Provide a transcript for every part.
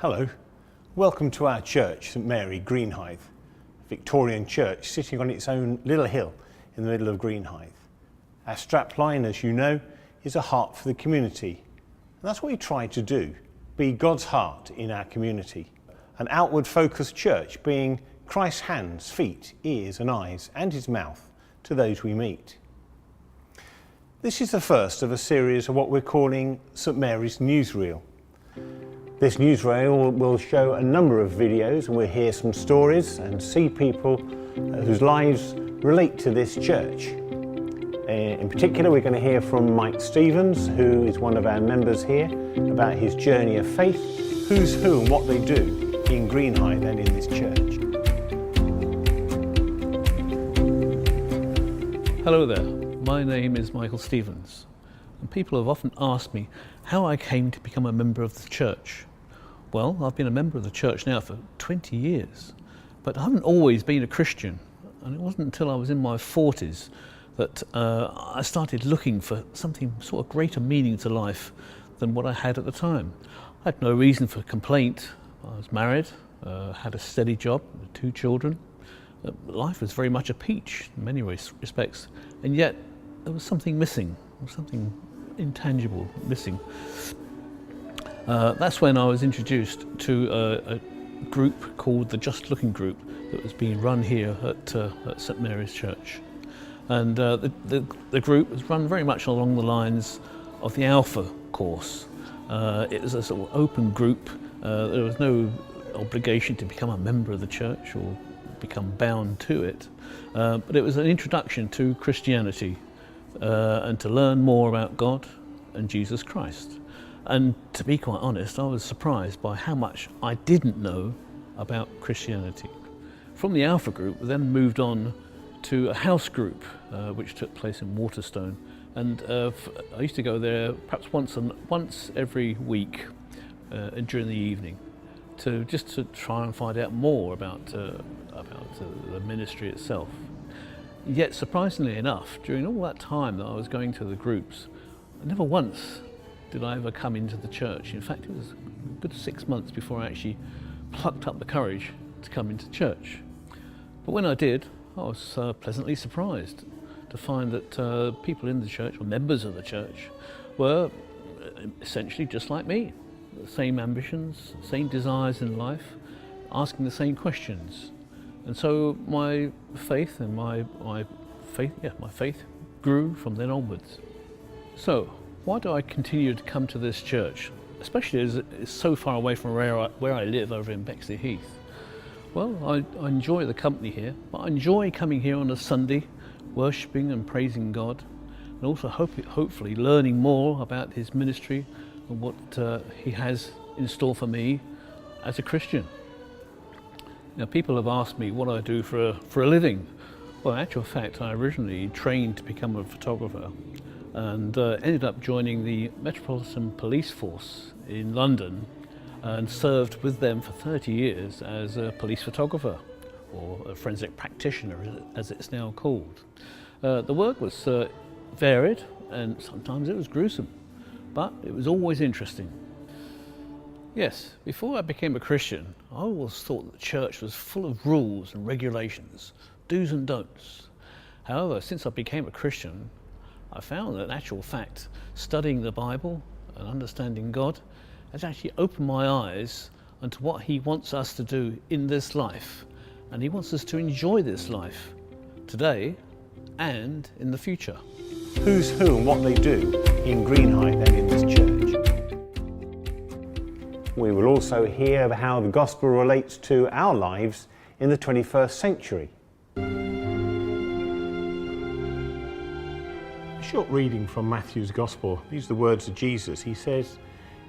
Hello, welcome to our church, St Mary, Greenhithe, a Victorian church sitting on its own little hill in the middle of Greenhithe. Our strapline, as you know, is a heart for the community. And that's what we try to do, be God's heart in our community. An outward focused church being Christ's hands, feet, ears and eyes and his mouth to those we meet. This is the first of a series of what we're calling St Mary's Newsreel. This newsreel will show a number of videos and we'll hear some stories and see people whose lives relate to this church. In particular, we're going to hear from Mike Stevens, who is one of our members here, about his journey of faith, who's who and what they do in Greenhithe and in this church. Hello there, my name is Michael Stevens, and people have often asked me how I came to become a member of the church. Well, I've been a member of the church now for 20 years, but I haven't always been a Christian, and it wasn't until I was in my 40s that I started looking for something sort of greater meaning to life than what I had at the time. I had no reason for complaint. I was married, had a steady job, 2 children. Life was very much a peach in many respects, and yet there was something missing, something intangible missing. That's when I was introduced to a group called the Just Looking Group that was being run here at St Mary's Church. And the group was run very much along the lines of the Alpha course. It was a sort of open group. There was no obligation to become a member of the church or become bound to it, but it was an introduction to Christianity and to learn more about God and Jesus Christ. And to be quite honest, I was surprised by how much I didn't know about Christianity. From the Alpha group, we then moved on to a house group which took place in Waterstone, and I used to go there perhaps once every week during the evening to try and find out more about the ministry itself. Yet surprisingly enough, during all that time that I was going to the groups, never once did I ever come into the church. In fact, it was a good 6 months before I actually plucked up the courage to come into church. But when I did, I was pleasantly surprised to find that people in the church, or members of the church, were essentially just like me. The same ambitions, same desires in life, asking the same questions. And so my faith grew from then onwards. So, why do I continue to come to this church, especially as it's so far away from where I live over in Bexley Heath? Well, I enjoy the company here, but I enjoy coming here on a Sunday, worshipping and praising God, and also hopefully learning more about his ministry and what he has in store for me as a Christian. Now, people have asked me what I do for a living. Well, in actual fact, I originally trained to become a photographer and ended up joining the Metropolitan Police Force in London and served with them for 30 years as a police photographer, or a forensic practitioner as it's now called. The work was varied and sometimes it was gruesome, but it was always interesting. Yes, before I became a Christian, I always thought that the church was full of rules and regulations, do's and don'ts. However, since I became a Christian, I found that in actual fact, studying the Bible and understanding God has actually opened my eyes onto what he wants us to do in this life. And he wants us to enjoy this life today and in the future. Who's who and what they do in Greenhithe and in this church. We will also hear how the gospel relates to our lives in the 21st century. A short reading from Matthew's Gospel. These are the words of Jesus. He says,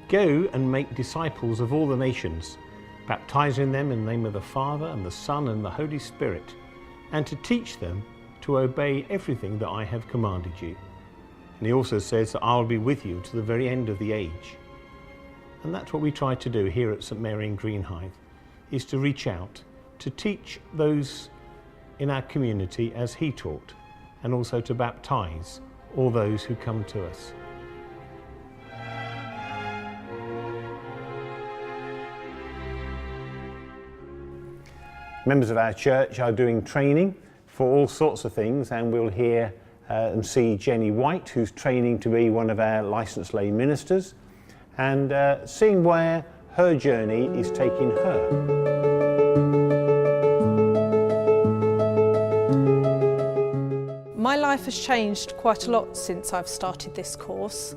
"Go and make disciples of all the nations, baptizing them in the name of the Father and the Son and the Holy Spirit, and to teach them to obey everything that I have commanded you." And he also says that I'll be with you to the very end of the age. And that's what we try to do here at St Mary in Greenhithe, is to reach out, to teach those in our community as he taught, and also to baptize all those who come to us. Members of our church are doing training for all sorts of things, and we'll hear and see Jenny White, who's training to be one of our licensed lay ministers, and seeing where her journey is taking her. My life has changed quite a lot since I've started this course.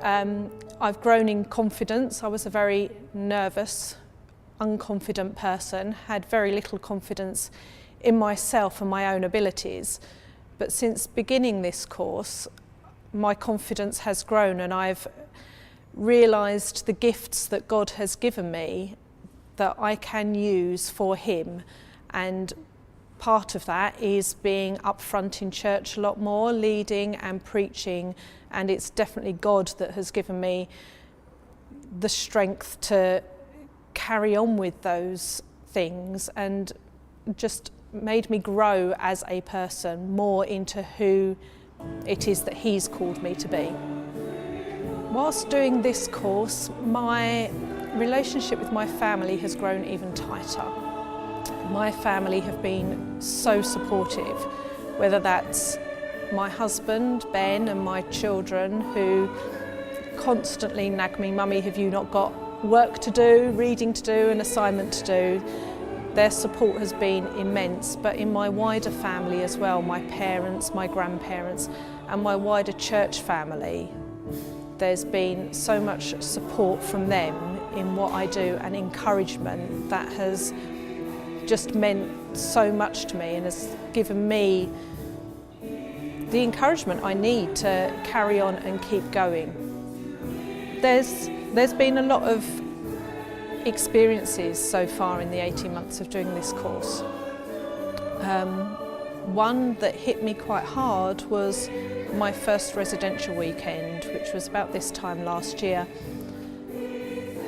I've grown in confidence. I was a very nervous, unconfident person, had very little confidence in myself and my own abilities. But since beginning this course, my confidence has grown, and I've realised the gifts that God has given me that I can use for Him. And part of that is being up front in church a lot more, leading and preaching, and it's definitely God that has given me the strength to carry on with those things and just made me grow as a person more into who it is that He's called me to be. Whilst doing this course, my relationship with my family has grown even tighter. My family have been so supportive, whether that's my husband, Ben, and my children, who constantly nag me, "Mummy, have you not got work to do, reading to do, an assignment to do?" Their support has been immense, but in my wider family as well, my parents, my grandparents, and my wider church family, there's been so much support from them in what I do and encouragement that has just meant so much to me and has given me the encouragement I need to carry on and keep going. There's been a lot of experiences so far in the 18 months of doing this course. One that hit me quite hard was my first residential weekend, which was about this time last year.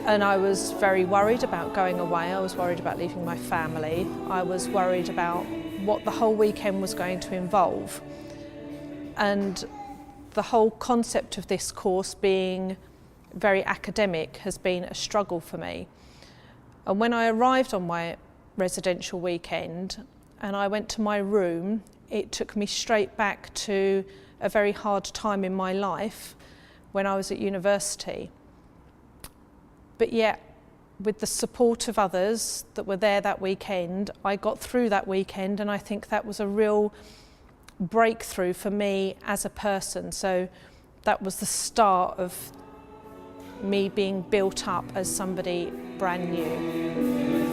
And I was very worried about going away. I was worried about leaving my family. I was worried about what the whole weekend was going to involve. And the whole concept of this course being very academic has been a struggle for me. And when I arrived on my residential weekend and I went to my room, it took me straight back to a very hard time in my life when I was at university. But yet, with the support of others that were there that weekend, I got through that weekend, and I think that was a real breakthrough for me as a person. So that was the start of me being built up as somebody brand new.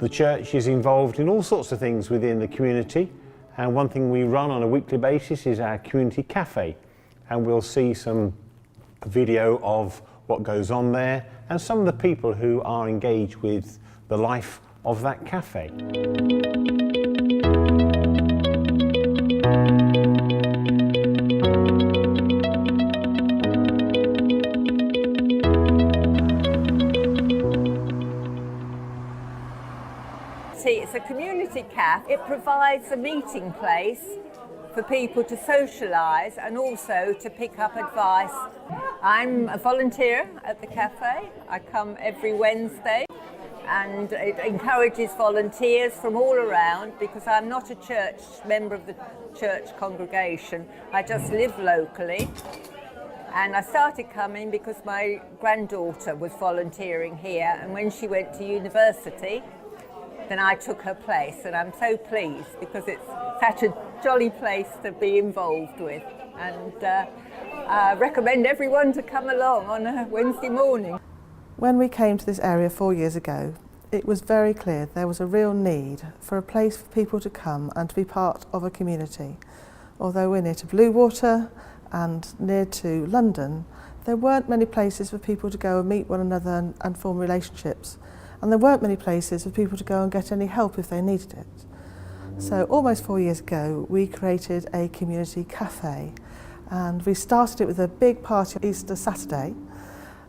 The church is involved in all sorts of things within the community, and one thing we run on a weekly basis is our community cafe, and we'll see some video of what goes on there and some of the people who are engaged with the life of that cafe. It's a community cafe. It provides a meeting place for people to socialise and also to pick up advice. I'm a volunteer at the cafe. I come every Wednesday, and it encourages volunteers from all around because I'm not a church member of the church congregation. I just live locally. And I started coming because my granddaughter was volunteering here, and when she went to university, then I took her place, and I'm so pleased because it's such a jolly place to be involved with, and I recommend everyone to come along on a Wednesday morning. When we came to this area 4 years ago, it was very clear there was a real need for a place for people to come and to be part of a community. Although we're near to Bluewater and near to London, there weren't many places for people to go and meet one another and form relationships. and there weren't many places for people to go and get any help if they needed it. So almost 4 years ago we created a community cafe, and we started it with a big party on Easter Saturday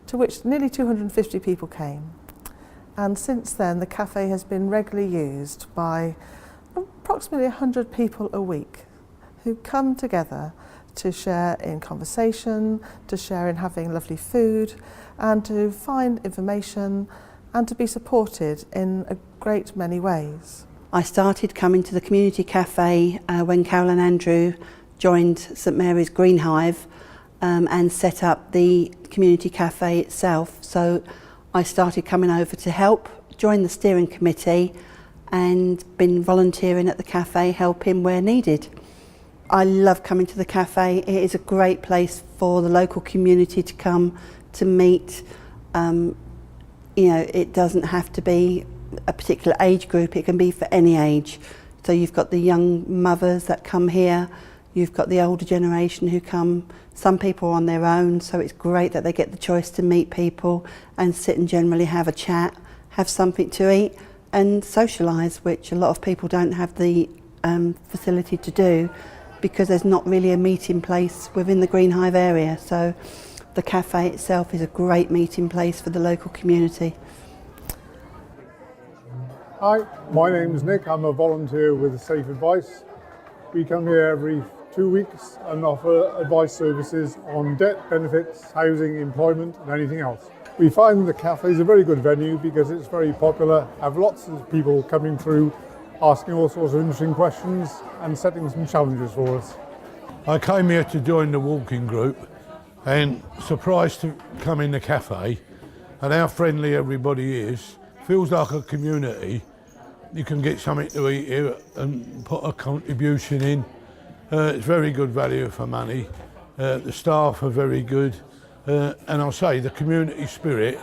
to which nearly 250 people came. And since then the cafe has been regularly used by approximately 100 people a week who come together to share in conversation, to share in having lovely food, and to find information and to be supported in a great many ways. I started coming to the community cafe when Carol and Andrew joined St Mary's Greenhive and set up the community cafe itself. So I started coming over to help, joined the steering committee and been volunteering at the cafe, helping where needed. I love coming to the cafe. It is a great place for the local community to come to meet. You know, it doesn't have to be a particular age group, it can be for any age. So you've got the young mothers that come here, you've got the older generation who come, some people are on their own, so it's great that they get the choice to meet people and sit and generally have a chat, have something to eat and socialise, which a lot of people don't have the facility to do because there's not really a meeting place within the Greenhive area. So the cafe itself is a great meeting place for the local community. Hi, my name's Nick. I'm a volunteer with Safe Advice. We come here every 2 weeks and offer advice services on debt, benefits, housing, employment and anything else. We find the cafe is a very good venue because it's very popular, have lots of people coming through asking all sorts of interesting questions and setting some challenges for us. I came here to join the walking group and surprised to come in the cafe and how friendly everybody is. Feels like a community. You can get something to eat here and put a contribution in. It's very good value for money. The staff are very good. And I'll say the community spirit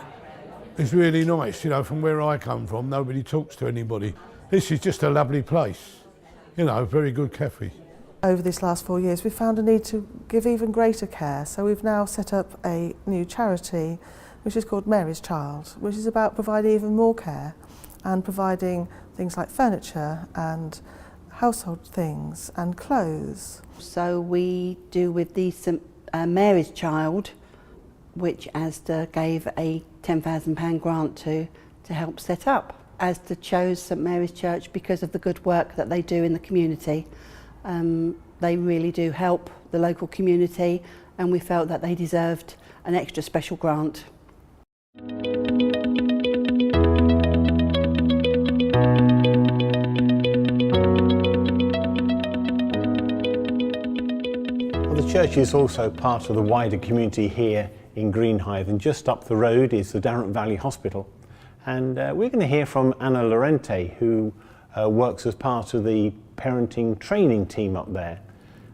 is really nice. You know, from where I come from, nobody talks to anybody. This is just a lovely place. You know, very good cafe. Over these last 4 years we found a need to give even greater care, so we've now set up a new charity which is called Mary's Child, which is about providing even more care and providing things like furniture and household things and clothes. So we do with the St Mary's Child, which Asda gave a £10,000 grant to help set up. Asda chose St Mary's Church because of the good work that they do in the community. They really do help the local community and we felt that they deserved an extra special grant. Well, the church is also part of the wider community here in Greenhive, and just up the road is the Darrant Valley Hospital. And we're going to hear from Anna Lorente, who works as part of the parenting training team up there.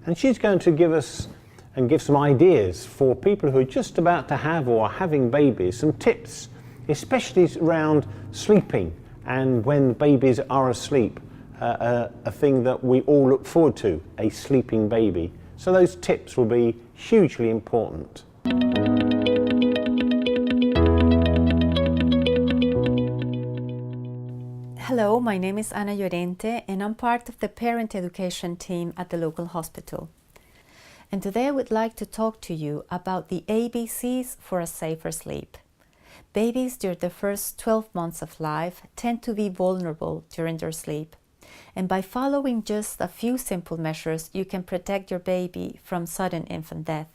And she's going to give us and give some ideas for people who are just about to have or are having babies, some tips, especially around sleeping and when babies are asleep, a thing that we all look forward to, a sleeping baby. So those tips will be hugely important. Hello, my name is Ana Llorente and I'm part of the parent education team at the local hospital. And today I would like to talk to you about the ABCs for a safer sleep. Babies during the first 12 months of life tend to be vulnerable during their sleep. And by following just a few simple measures, you can protect your baby from sudden infant death.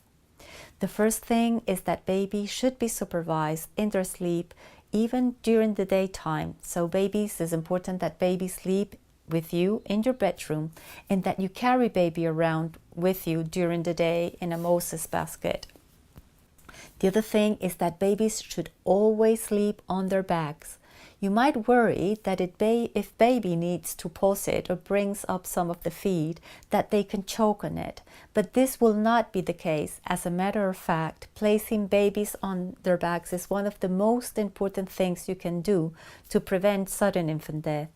The first thing is that babies should be supervised in their sleep even during the daytime. So babies, it's important that babies sleep with you in your bedroom and that you carry baby around with you during the day in a Moses basket. The other thing is that babies should always sleep on their backs. You might worry that if baby needs to pause it or brings up some of the feed, that they can choke on it. But this will not be the case. As a matter of fact, placing babies on their backs is one of the most important things you can do to prevent sudden infant death.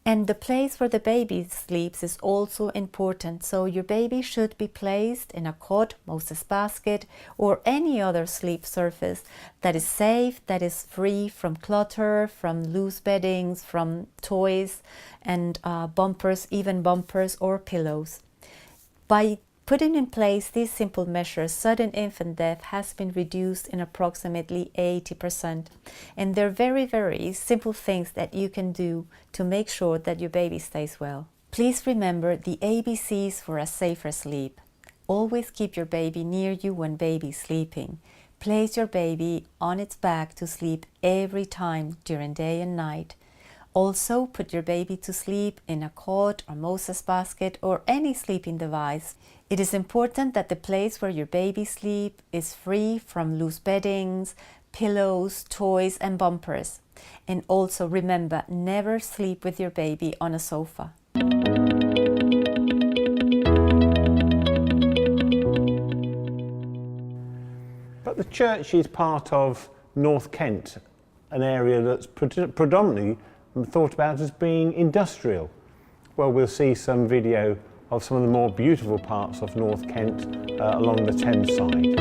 And the place where the baby sleeps is also important. So your baby should be placed in a cot, Moses basket, or any other sleep surface that is safe, that is free from clutter, from loose beddings, from toys and bumpers, even bumpers or pillows. By putting in place these simple measures, sudden infant death has been reduced in approximately 80%. And they're very, very simple things that you can do to make sure that your baby stays well. Please remember the ABCs for a safer sleep. Always keep your baby near you when baby's sleeping. Place your baby on its back to sleep every time during day and night. Also, put your baby to sleep in a cot or Moses basket or any sleeping device. It is important that the place where your baby sleeps is free from loose beddings, pillows, toys and bumpers. And also remember, never sleep with your baby on a sofa. But the church is part of North Kent, an area that's predominantly thought about as being industrial. Well, we'll see some video of some of the more beautiful parts of North Kent along the Thames side.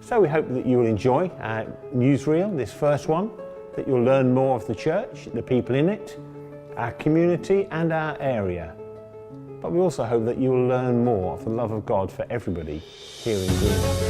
So we hope that you will enjoy our newsreel, this first one, that you'll learn more of the church, the people in it, our community and our area. But we also hope that you will learn more of the love of God for everybody here in Greenhithe.